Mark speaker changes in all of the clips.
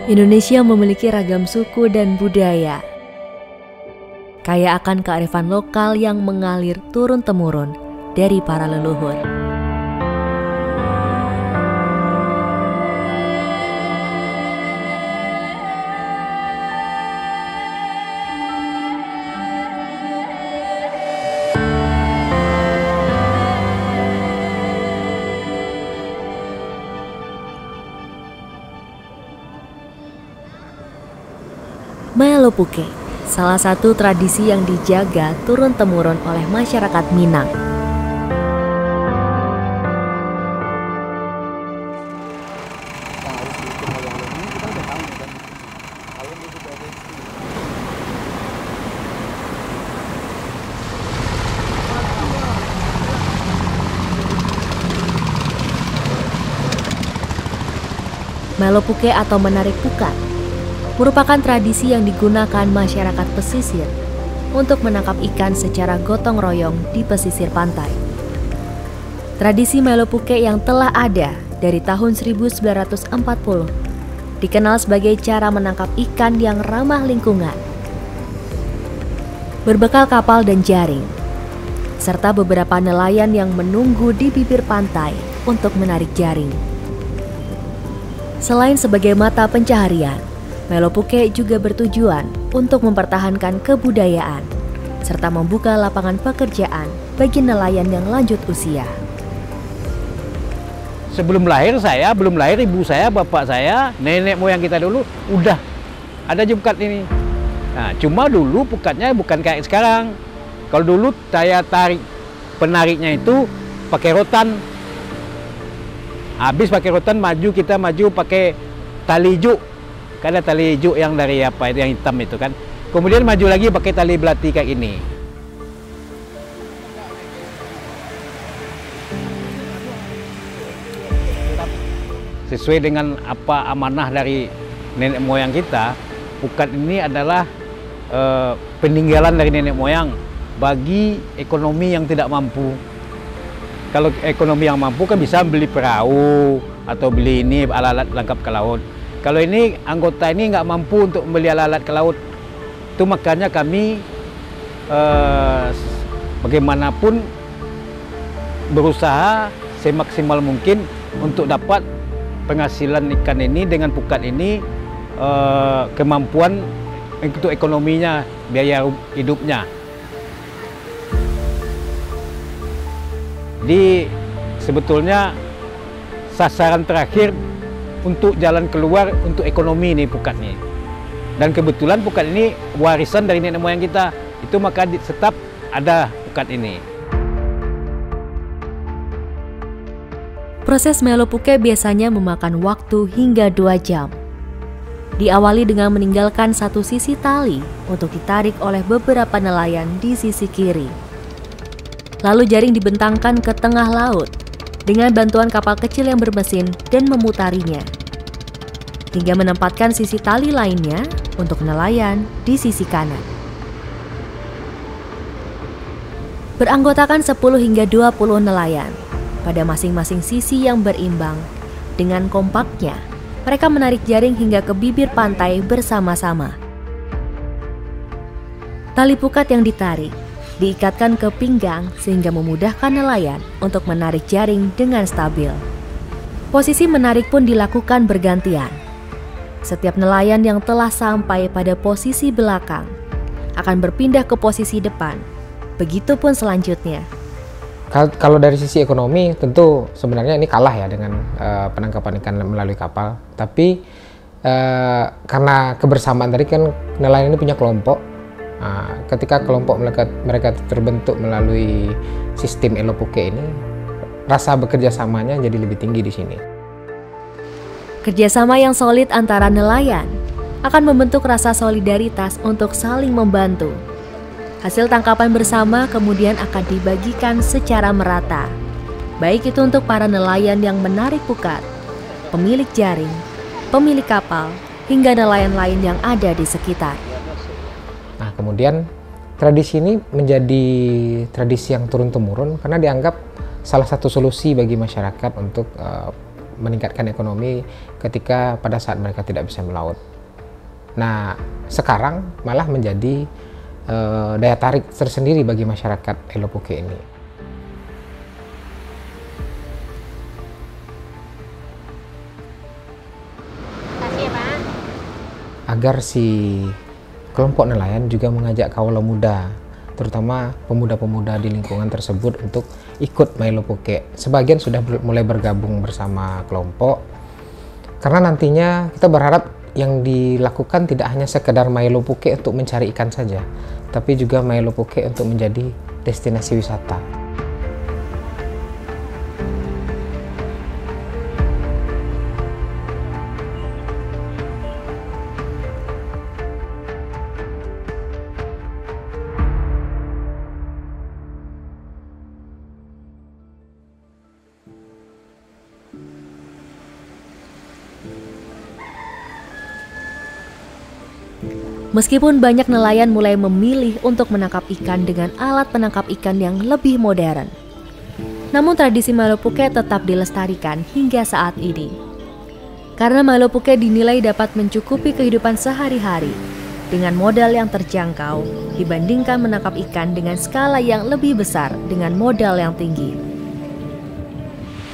Speaker 1: Indonesia memiliki ragam suku dan budaya, kaya akan kearifan lokal yang mengalir turun-temurun dari para leluhur. Melopuke, salah satu tradisi yang dijaga turun-temurun oleh masyarakat Minang. Melopuke atau menarik pukat merupakan tradisi yang digunakan masyarakat pesisir untuk menangkap ikan secara gotong royong di pesisir pantai. Tradisi melopuke yang telah ada dari tahun 1940 dikenal sebagai cara menangkap ikan yang ramah lingkungan. Berbekal kapal dan jaring, serta beberapa nelayan yang menunggu di bibir pantai untuk menarik jaring. Selain sebagai mata pencaharian, melopuke juga bertujuan untuk mempertahankan kebudayaan serta membuka lapangan pekerjaan bagi nelayan yang lanjut usia.
Speaker 2: Sebelum lahir saya, belum lahir ibu saya, bapak saya, nenek moyang kita dulu udah ada pukat ini. Nah, cuma dulu pukatnya bukan kayak sekarang. Kalau dulu saya tarik penariknya itu pakai rotan. Habis pakai rotan kita maju pakai tali juk. Ada tali juk yang dari apa itu yang hitam itu kan. Kemudian maju lagi pakai tali belati kayak ini. Sesuai dengan apa amanah dari nenek moyang kita, pukat ini adalah peninggalan dari nenek moyang bagi ekonomi yang tidak mampu. Kalau ekonomi yang mampu kan bisa beli perahu atau beli ini alat-alat lengkap ke laut. Kalau ini anggota ini nggak mampu untuk membeli alat-alat ke laut, itu makanya kami bagaimanapun berusaha semaksimal mungkin untuk dapat penghasilan ikan ini dengan pukat ini, kemampuan untuk ekonominya, biaya hidupnya. Jadi sebetulnya sasaran terakhir untuk jalan keluar untuk ekonomi ini pukat ini. Dan kebetulan pukat ini warisan dari nenek moyang kita. Itu maka tetap ada pukat ini.
Speaker 1: Proses melopuke biasanya memakan waktu hingga 2 jam. Diawali dengan meninggalkan satu sisi tali untuk ditarik oleh beberapa nelayan di sisi kiri. Lalu jaring dibentangkan ke tengah laut dengan bantuan kapal kecil yang bermesin dan memutarinya, hingga menempatkan sisi tali lainnya untuk nelayan di sisi kanan. Beranggotakan 10 hingga 20 nelayan pada masing-masing sisi yang berimbang. Dengan kompaknya, mereka menarik jaring hingga ke bibir pantai bersama-sama. Tali pukat yang ditarik diikatkan ke pinggang sehingga memudahkan nelayan untuk menarik jaring dengan stabil. Posisi menarik pun dilakukan bergantian. Setiap nelayan yang telah sampai pada posisi belakang akan berpindah ke posisi depan. Begitupun selanjutnya.
Speaker 3: Kalau dari sisi ekonomi tentu sebenarnya ini kalah ya dengan penangkapan ikan melalui kapal. Tapi karena kebersamaan tadi kan nelayan ini punya kelompok. Ketika kelompok mereka terbentuk melalui sistem melopuke ini, rasa bekerja samanya jadi lebih tinggi di sini.
Speaker 1: Kerjasama yang solid antara nelayan akan membentuk rasa solidaritas untuk saling membantu. Hasil tangkapan bersama kemudian akan dibagikan secara merata, baik itu untuk para nelayan yang menarik pukat, pemilik jaring, pemilik kapal, hingga nelayan lain yang ada di sekitar.
Speaker 3: Nah, kemudian tradisi ini menjadi tradisi yang turun-temurun karena dianggap salah satu solusi bagi masyarakat untuk meningkatkan ekonomi ketika pada saat mereka tidak bisa melaut. Nah, sekarang malah menjadi daya tarik tersendiri bagi masyarakat Elopuke ini. Agar si kelompok nelayan juga mengajak kaula muda, terutama pemuda-pemuda di lingkungan tersebut untuk ikut Mailopuke. Sebagian sudah mulai bergabung bersama kelompok, karena nantinya kita berharap yang dilakukan tidak hanya sekedar Mailopuke untuk mencari ikan saja, tapi juga Mailopuke untuk menjadi destinasi wisata.
Speaker 1: Meskipun banyak nelayan mulai memilih untuk menangkap ikan dengan alat penangkap ikan yang lebih modern, namun tradisi Mailopuke tetap dilestarikan hingga saat ini. Karena Mailopuke dinilai dapat mencukupi kehidupan sehari-hari dengan modal yang terjangkau dibandingkan menangkap ikan dengan skala yang lebih besar dengan modal yang tinggi.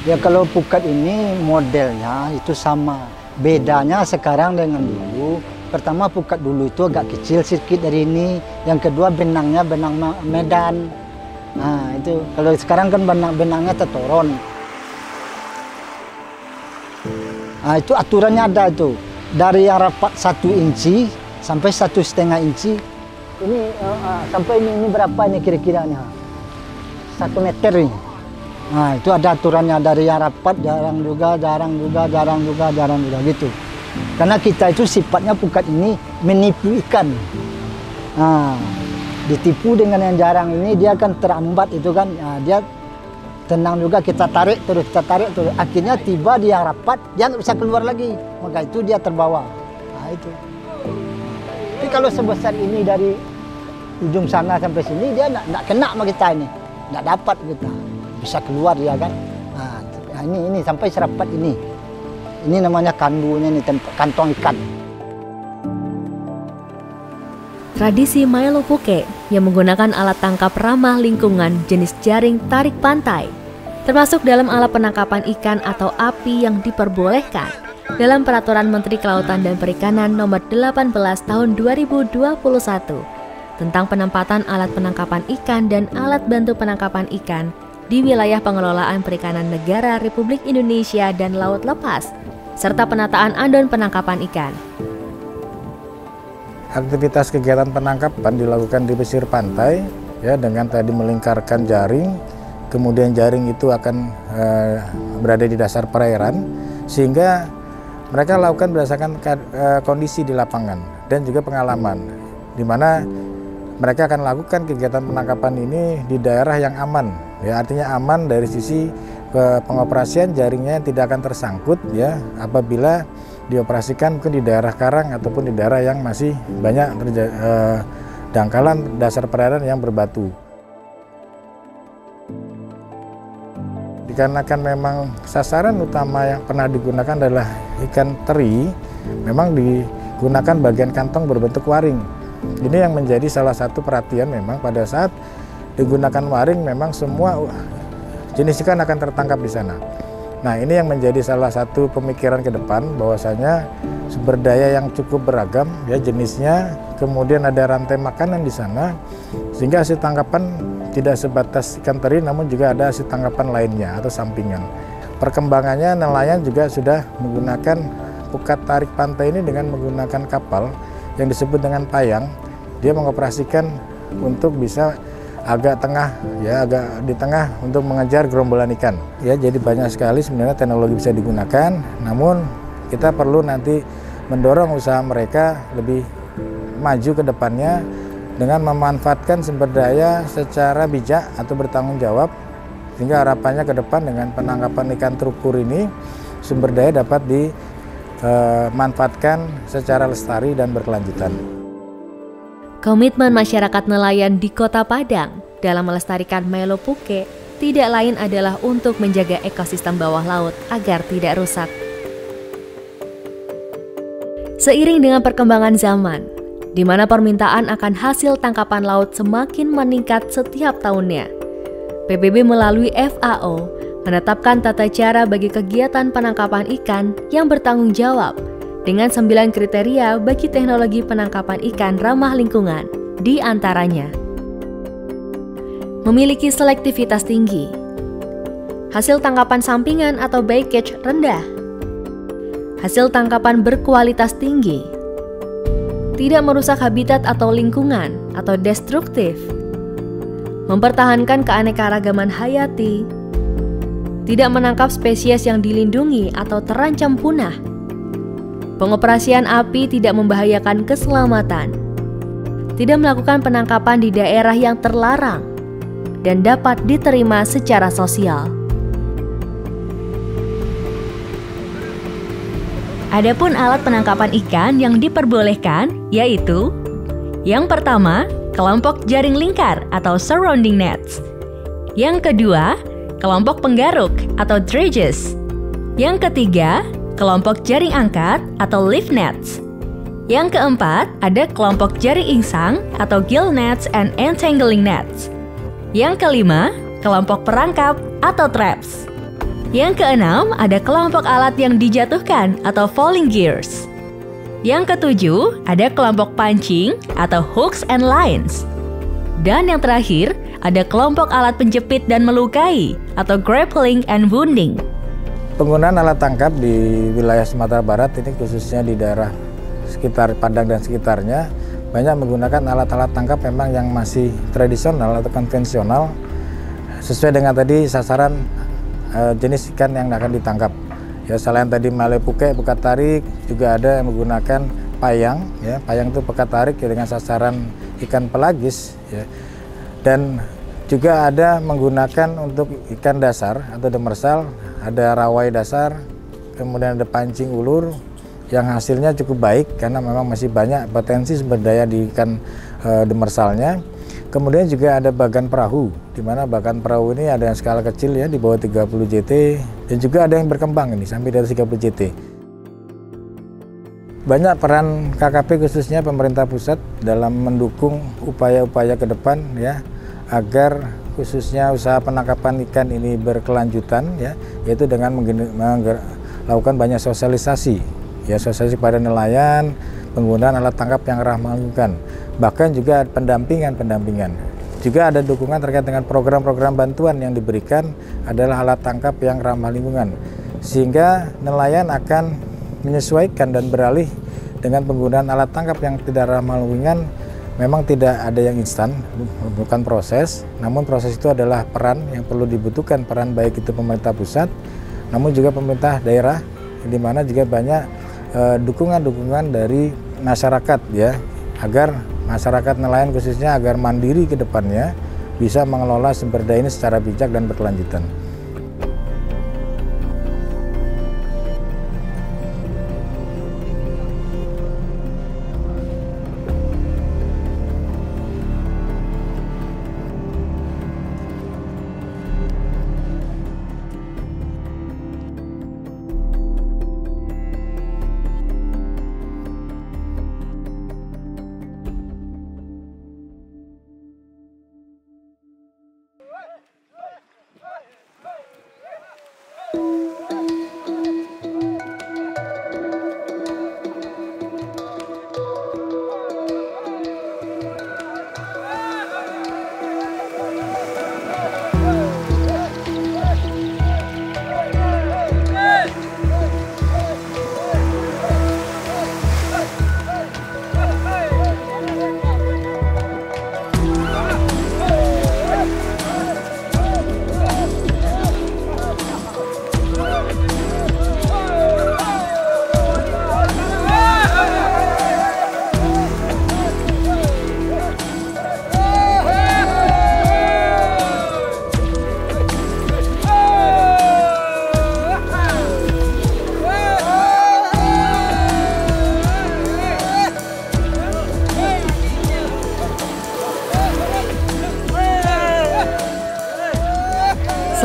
Speaker 4: Ya, kalau pukat ini modelnya itu sama. Bedanya sekarang dengan dulu. Pertama, pukat dulu itu agak kecil sedikit dari ini. Yang kedua, benangnya benang Medan. Nah, itu. Kalau sekarang kan benangnya tertoron. Nah, itu aturannya ada itu. Dari yang rapat 1 inci sampai 1,5 inci. Ini sampai ini berapa ini kira-kiranya? 1 meter ini. Nah, itu ada aturannya, dari yang rapat jarang juga gitu. Karena kita itu sifatnya pukat ini menipu ikan. Nah, ditipu dengan yang jarang ini dia akan terambat itu kan. Nah, dia tenang juga, kita tarik terus. Akhirnya tiba di yang rapat, dia nggak bisa keluar lagi. Maka itu dia terbawa. Nah, itu. Tapi kalau sebesar ini dari ujung sana sampai sini, dia nggak kena sama kita ini. Nggak dapat kita. Bisa keluar dia kan. Nah, ini sampai serapat ini. Ini namanya kandunya, ini kantong ikan.
Speaker 1: Tradisi Mailopuke yang menggunakan alat tangkap ramah lingkungan jenis jaring tarik pantai, termasuk dalam alat penangkapan ikan atau api yang diperbolehkan dalam Peraturan Menteri Kelautan dan Perikanan Nomor 18 Tahun 2021 tentang penempatan alat penangkapan ikan dan alat bantu penangkapan ikan di wilayah pengelolaan perikanan negara Republik Indonesia dan Laut Lepas, serta penataan andon penangkapan ikan.
Speaker 5: Aktivitas kegiatan penangkapan dilakukan di pesisir pantai, ya, dengan tadi melingkarkan jaring, kemudian jaring itu akan berada di dasar perairan, sehingga mereka lakukan berdasarkan kondisi di lapangan dan juga pengalaman, di mana mereka akan lakukan kegiatan penangkapan ini di daerah yang aman, ya, artinya aman dari sisi pengoperasian jaringnya yang tidak akan tersangkut, ya, apabila dioperasikan mungkin di daerah karang ataupun di daerah yang masih banyak dangkalan dasar perairan yang berbatu. Dikarenakan memang sasaran utama yang pernah digunakan adalah ikan teri, memang digunakan bagian kantong berbentuk waring. Ini yang menjadi salah satu perhatian, memang pada saat digunakan waring memang semua jenis ikan akan tertangkap di sana. Nah, ini yang menjadi salah satu pemikiran ke depan, bahwasanya sumber daya yang cukup beragam, ya, jenisnya, kemudian ada rantai makanan di sana, sehingga hasil tangkapan tidak sebatas ikan teri, namun juga ada hasil tangkapan lainnya atau sampingan. Perkembangannya, nelayan juga sudah menggunakan pukat tarik pantai ini dengan menggunakan kapal yang disebut dengan payang. Dia mengoperasikan untuk bisa agak tengah, ya, agak di tengah untuk mengejar gerombolan ikan. Ya, jadi banyak sekali sebenarnya teknologi bisa digunakan, namun kita perlu nanti mendorong usaha mereka lebih maju ke depannya dengan memanfaatkan sumber daya secara bijak atau bertanggung jawab, sehingga harapannya ke depan dengan penangkapan ikan terukur ini sumber daya dapat dimanfaatkan secara lestari dan berkelanjutan.
Speaker 1: Komitmen masyarakat nelayan di Kota Padang dalam melestarikan Mailopuke tidak lain adalah untuk menjaga ekosistem bawah laut agar tidak rusak. Seiring dengan perkembangan zaman, di mana permintaan akan hasil tangkapan laut semakin meningkat setiap tahunnya, PBB melalui FAO menetapkan tata cara bagi kegiatan penangkapan ikan yang bertanggung jawab dengan 9 kriteria bagi teknologi penangkapan ikan ramah lingkungan, di antaranya memiliki selektivitas tinggi, hasil tangkapan sampingan atau bycatch rendah, hasil tangkapan berkualitas tinggi, tidak merusak habitat atau lingkungan atau destruktif, mempertahankan keanekaragaman hayati, tidak menangkap spesies yang dilindungi atau terancam punah, pengoperasian api tidak membahayakan keselamatan, tidak melakukan penangkapan di daerah yang terlarang, dan dapat diterima secara sosial. Adapun alat penangkapan ikan yang diperbolehkan yaitu yang pertama, kelompok jaring lingkar atau surrounding nets. Yang kedua, kelompok penggaruk atau dredges. Yang ketiga, kelompok jaring angkat atau lift nets. Yang keempat, ada kelompok jaring insang atau gill nets and entangling nets. Yang kelima, kelompok perangkap atau traps. Yang keenam, ada kelompok alat yang dijatuhkan atau falling gears. Yang ketujuh, ada kelompok pancing atau hooks and lines. Dan yang terakhir, ada kelompok alat penjepit dan melukai atau grappling and wounding.
Speaker 5: Penggunaan alat tangkap di wilayah Sumatera Barat ini khususnya di daerah sekitar Padang dan sekitarnya banyak menggunakan alat-alat tangkap memang yang masih tradisional atau konvensional sesuai dengan tadi sasaran jenis ikan yang akan ditangkap. Ya, selain tadi maleo puke, pekat tarik, juga ada yang menggunakan payang. Ya, payang itu pekat tarik ya, dengan sasaran ikan pelagis. Ya. Dan juga ada menggunakan untuk ikan dasar atau demersal, ada rawai dasar, kemudian ada pancing ulur yang hasilnya cukup baik karena memang masih banyak potensi sumber daya di ikan demersalnya. Kemudian juga ada bagan perahu, di mana bagan perahu ini ada yang skala kecil ya di bawah 30 JT dan juga ada yang berkembang ini sampai di atas 30 JT. Banyak peran KKP khususnya pemerintah pusat dalam mendukung upaya-upaya ke depan ya agar khususnya usaha penangkapan ikan ini berkelanjutan ya, yaitu dengan melakukan banyak sosialisasi ya, sosialisasi pada nelayan, penggunaan alat tangkap yang ramah lingkungan, bahkan juga pendampingan. Juga ada dukungan terkait dengan program-program bantuan yang diberikan adalah alat tangkap yang ramah lingkungan, sehingga nelayan akan menyesuaikan dan beralih dengan penggunaan alat tangkap yang tidak ramah lingkungan. Memang tidak ada yang instan, bukan proses, namun proses itu adalah peran yang perlu dibutuhkan, peran baik itu pemerintah pusat, namun juga pemerintah daerah, di mana juga banyak dukungan-dukungan dari masyarakat ya, agar masyarakat nelayan khususnya agar mandiri ke depannya bisa mengelola sumber daya ini secara bijak dan berkelanjutan.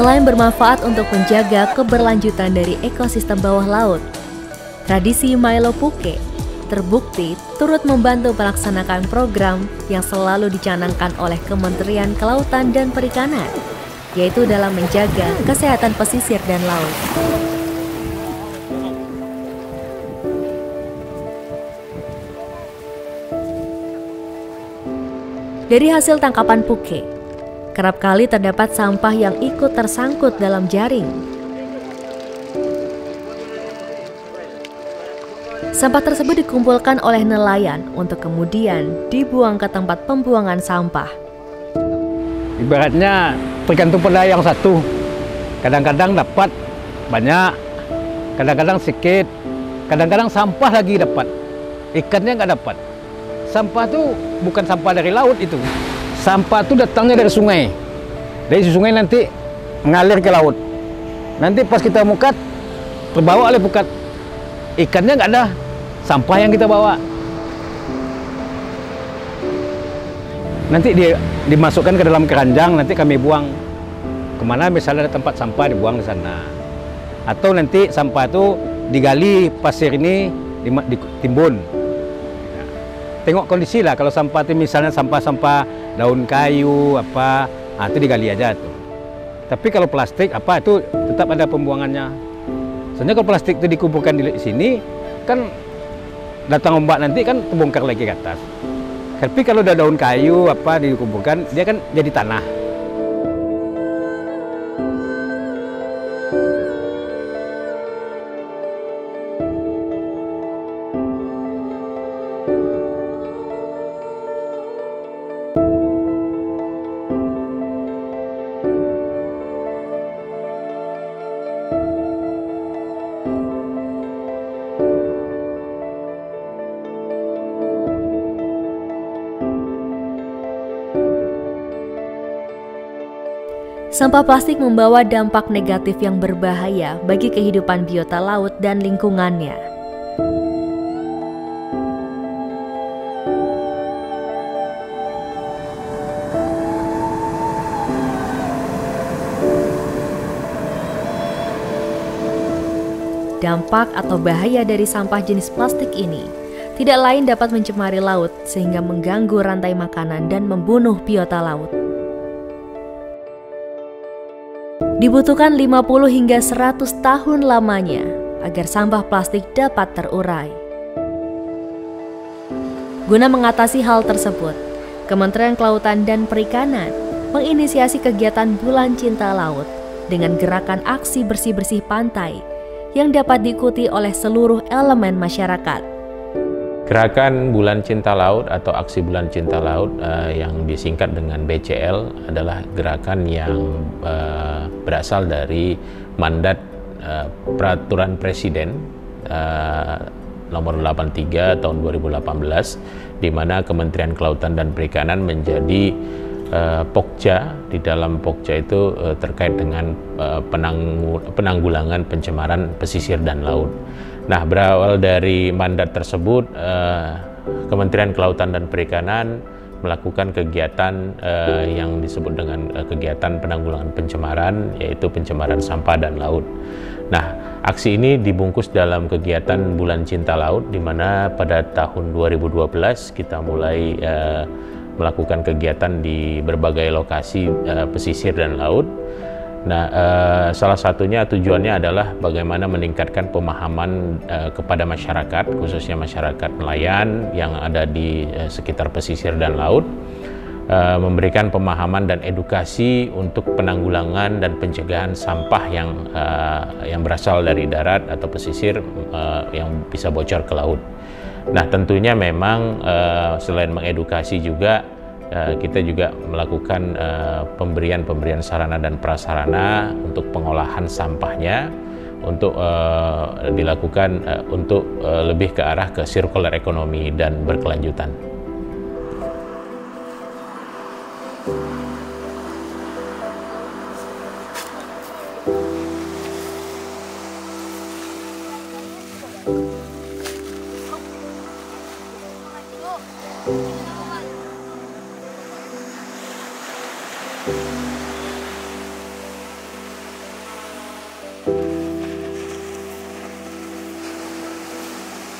Speaker 1: Selain bermanfaat untuk menjaga keberlanjutan dari ekosistem bawah laut, tradisi Maelo Puke terbukti turut membantu melaksanakan program yang selalu dicanangkan oleh Kementerian Kelautan dan Perikanan, yaitu dalam menjaga kesehatan pesisir dan laut. Dari hasil tangkapan Puke, kerap kali terdapat sampah yang ikut tersangkut dalam jaring. Sampah tersebut dikumpulkan oleh nelayan untuk kemudian dibuang ke tempat pembuangan sampah.
Speaker 2: Ibaratnya tergantung pada yang satu. Kadang-kadang dapat banyak, kadang-kadang sedikit, kadang-kadang sampah lagi dapat. Ikannya nggak dapat. Sampah itu bukan sampah dari laut itu. Sampah itu datangnya dari sungai. Dari sungai nanti mengalir ke laut. Nanti pas kita mukat, terbawa oleh pukat. Ikannya nggak ada. Sampah yang kita bawa. Nanti dimasukkan ke dalam keranjang, nanti kami buang kemana, misalnya ada tempat sampah dibuang di sana. Atau nanti sampah itu digali, pasir ini ditimbun. Tengok kondisi lah, kalau sampah itu misalnya sampah-sampah daun kayu apa, itu digali aja tuh. Tapi kalau plastik apa itu tetap ada pembuangannya. Soalnya kalau plastik itu dikumpulkan di sini kan datang ombak nanti kan terbongkar lagi ke atas. Tapi kalau ada daun kayu apa dikumpulkan, dia kan jadi tanah.
Speaker 1: Sampah plastik membawa dampak negatif yang berbahaya bagi kehidupan biota laut dan lingkungannya. Dampak atau bahaya dari sampah jenis plastik ini tidak lain dapat mencemari laut sehingga mengganggu rantai makanan dan membunuh biota laut. Dibutuhkan 50 hingga 100 tahun lamanya agar sampah plastik dapat terurai. Guna mengatasi hal tersebut, Kementerian Kelautan dan Perikanan menginisiasi kegiatan Bulan Cinta Laut dengan gerakan aksi bersih-bersih pantai yang dapat diikuti oleh seluruh elemen masyarakat.
Speaker 6: Gerakan Bulan Cinta Laut atau Aksi Bulan Cinta Laut yang disingkat dengan BCL adalah gerakan yang berasal dari mandat Peraturan Presiden nomor 83 tahun 2018, di mana Kementerian Kelautan dan Perikanan menjadi Pokja. Di dalam Pokja itu terkait dengan penanggulangan pencemaran pesisir dan laut. Nah, berawal dari mandat tersebut, Kementerian Kelautan dan Perikanan melakukan kegiatan yang disebut dengan kegiatan penanggulangan pencemaran, yaitu pencemaran sampah dan laut. Nah, aksi ini dibungkus dalam kegiatan Bulan Cinta Laut, di mana pada tahun 2012 kita mulai melakukan kegiatan di berbagai lokasi pesisir dan laut. Nah, salah satunya tujuannya adalah bagaimana meningkatkan pemahaman kepada masyarakat, khususnya masyarakat nelayan yang ada di sekitar pesisir dan laut, memberikan pemahaman dan edukasi untuk penanggulangan dan pencegahan sampah yang berasal dari darat atau pesisir yang bisa bocor ke laut. Nah, tentunya memang selain mengedukasi juga kita juga melakukan pemberian sarana dan prasarana untuk pengolahan sampahnya, untuk dilakukan untuk lebih ke arah ke circular economy dan berkelanjutan.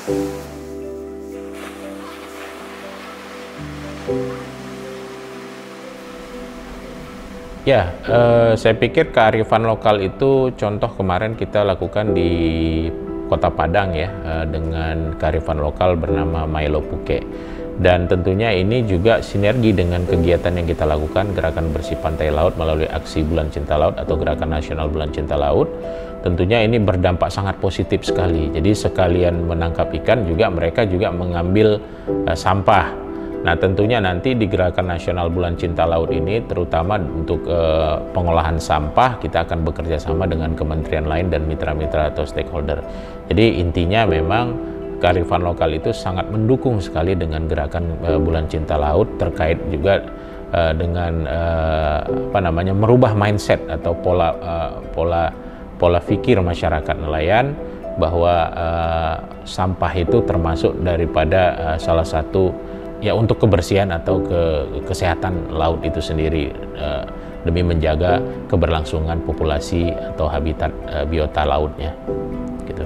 Speaker 6: Ya, saya pikir kearifan lokal itu contoh kemarin kita lakukan di Kota Padang ya, dengan kearifan lokal bernama Milo Puke. Dan tentunya ini juga sinergi dengan kegiatan yang kita lakukan, Gerakan Bersih Pantai Laut melalui aksi Bulan Cinta Laut atau Gerakan Nasional Bulan Cinta Laut. Tentunya ini berdampak sangat positif sekali. Jadi sekalian menangkap ikan juga mereka juga mengambil sampah. Nah tentunya nanti di Gerakan Nasional Bulan Cinta Laut ini terutama untuk pengolahan sampah kita akan bekerja sama dengan kementerian lain dan mitra-mitra atau stakeholder. Jadi intinya memang kearifan lokal itu sangat mendukung sekali dengan Gerakan Bulan Cinta Laut terkait juga dengan merubah mindset atau pola pikir masyarakat nelayan bahwa sampah itu termasuk daripada salah satu ya untuk kebersihan atau kesehatan laut itu sendiri demi menjaga keberlangsungan populasi atau habitat biota lautnya gitu.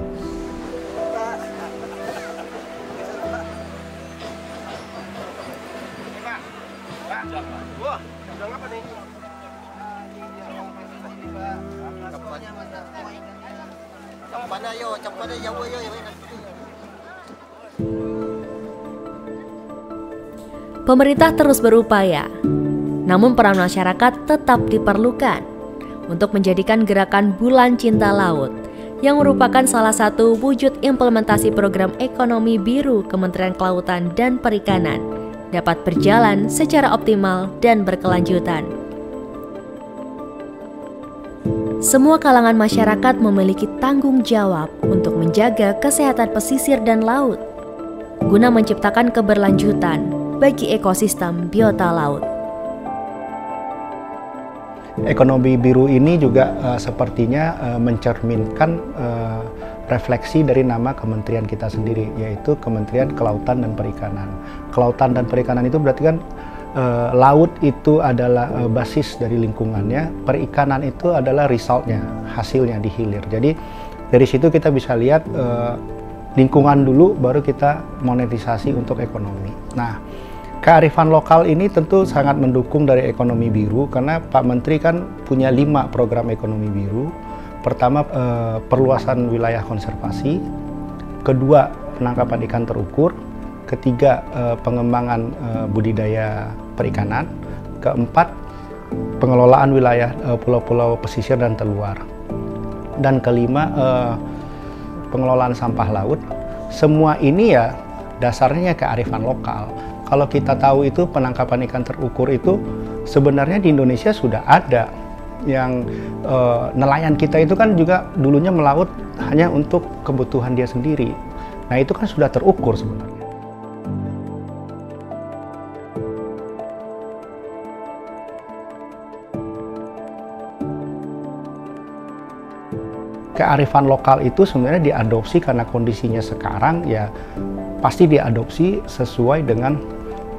Speaker 1: Pemerintah terus berupaya, namun peran masyarakat tetap diperlukan untuk menjadikan Gerakan Bulan Cinta Laut yang merupakan salah satu wujud implementasi program ekonomi biru Kementerian Kelautan dan Perikanan dapat berjalan secara optimal dan berkelanjutan. Semua kalangan masyarakat memiliki tanggung jawab untuk menjaga kesehatan pesisir dan laut guna menciptakan keberlanjutan bagi ekosistem biota laut.
Speaker 7: Ekonomi biru ini juga sepertinya mencerminkan refleksi dari nama kementerian kita sendiri, yaitu Kementerian Kelautan dan Perikanan. Kelautan dan Perikanan itu berarti kan laut itu adalah basis dari lingkungannya, perikanan itu adalah resultnya, hasilnya di hilir. Jadi dari situ kita bisa lihat lingkungan dulu, baru kita monetisasi untuk ekonomi. Nah, kearifan lokal ini tentu sangat mendukung dari ekonomi biru karena Pak Menteri kan punya 5 program ekonomi biru. Pertama, perluasan wilayah konservasi. Kedua, penangkapan ikan terukur. Ketiga, pengembangan budidaya perikanan. Keempat, pengelolaan wilayah pulau-pulau pesisir dan terluar. Dan kelima, pengelolaan sampah laut. Semua ini ya dasarnya kearifan lokal. Kalau kita tahu itu penangkapan ikan terukur itu sebenarnya di Indonesia sudah ada. Yang nelayan kita itu kan juga dulunya melaut hanya untuk kebutuhan dia sendiri. Nah itu kan sudah terukur sebenarnya. Kearifan lokal itu sebenarnya diadopsi karena kondisinya sekarang ya pasti diadopsi sesuai dengan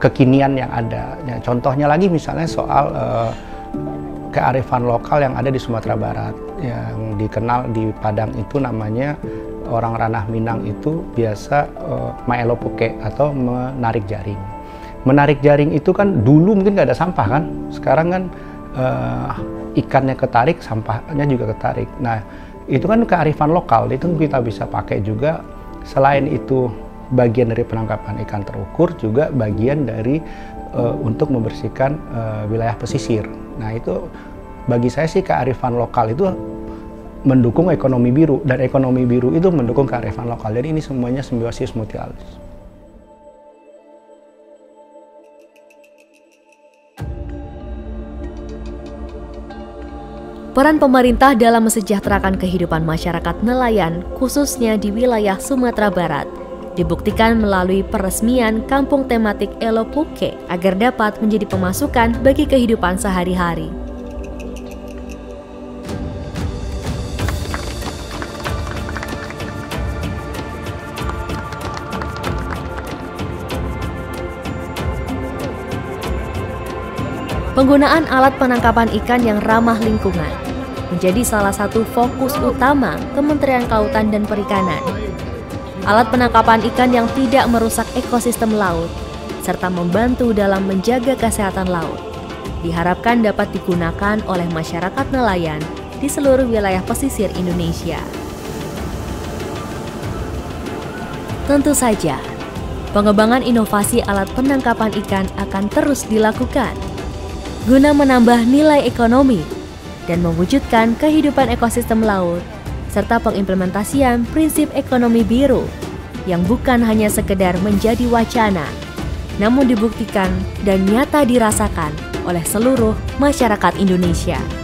Speaker 7: kekinian yang ada. Ya, contohnya lagi misalnya soal kearifan lokal yang ada di Sumatera Barat yang dikenal di Padang itu namanya orang ranah Minang itu biasa Milo Puke atau menarik jaring. Menarik jaring itu kan dulu mungkin nggak ada sampah kan, sekarang kan ikannya ketarik, sampahnya juga ketarik. Nah itu kan kearifan lokal, itu kita bisa pakai juga. Selain itu bagian dari penangkapan ikan terukur juga bagian dari untuk membersihkan wilayah pesisir. Nah itu bagi saya sih kearifan lokal itu mendukung ekonomi biru dan ekonomi biru itu mendukung kearifan lokal. Jadi ini semuanya simbiosis mutualis.
Speaker 1: Peran pemerintah dalam mesejahterakan kehidupan masyarakat nelayan, khususnya di wilayah Sumatera Barat, dibuktikan melalui peresmian kampung tematik Elo Puke agar dapat menjadi pemasukan bagi kehidupan sehari-hari. Penggunaan alat penangkapan ikan yang ramah lingkungan menjadi salah satu fokus utama Kementerian Kelautan dan Perikanan. alat penangkapan ikan yang tidak merusak ekosistem laut, serta membantu dalam menjaga kesehatan laut. Diharapkan dapat digunakan oleh masyarakat nelayan di seluruh wilayah pesisir Indonesia. Tentu saja, pengembangan inovasi alat penangkapan ikan akan terus dilakukan guna menambah nilai ekonomi dan mewujudkan kehidupan ekosistem laut, serta pengimplementasian prinsip ekonomi biru yang bukan hanya sekedar menjadi wacana, namun dibuktikan dan nyata dirasakan oleh seluruh masyarakat Indonesia.